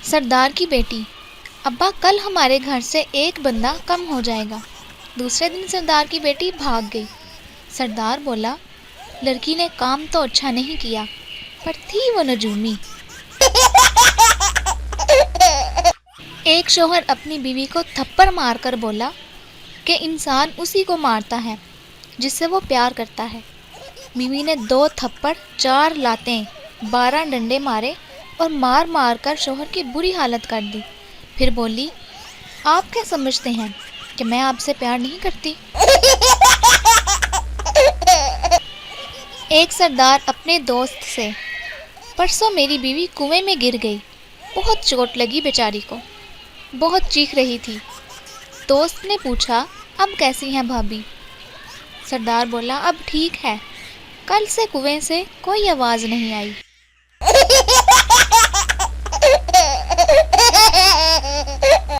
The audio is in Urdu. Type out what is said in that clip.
سردار کی بیٹی: ابا کل ہمارے گھر سے ایک بندہ کم ہو جائے گا۔ دوسرے دن سردار کی بیٹی بھاگ گئی۔ سردار بولا، لڑکی نے کام تو اچھا نہیں کیا، پر تھی وہ نجومی۔ ایک شوہر اپنی بیوی کو تھپڑ مار کر بولا کہ انسان اسی کو مارتا ہے جس سے وہ پیار کرتا ہے۔ بیوی نے 2 تھپڑ، 4 لاتیں، 12 ڈنڈے مارے اور مار مار کر شوہر کی بری حالت کر دی۔ پھر بولی، آپ کیا سمجھتے ہیں کہ میں آپ سے پیار نہیں کرتی؟ ایک سردار اپنے دوست سے: پرسوں میری بیوی کنویں میں گر گئی، بہت چوٹ لگی بیچاری کو، بہت چیخ رہی تھی۔ دوست نے پوچھا، اب کیسی ہیں بھابی؟ سردار بولا، اب ٹھیک ہے، کل سے کنویں سے کوئی آواز نہیں آئی۔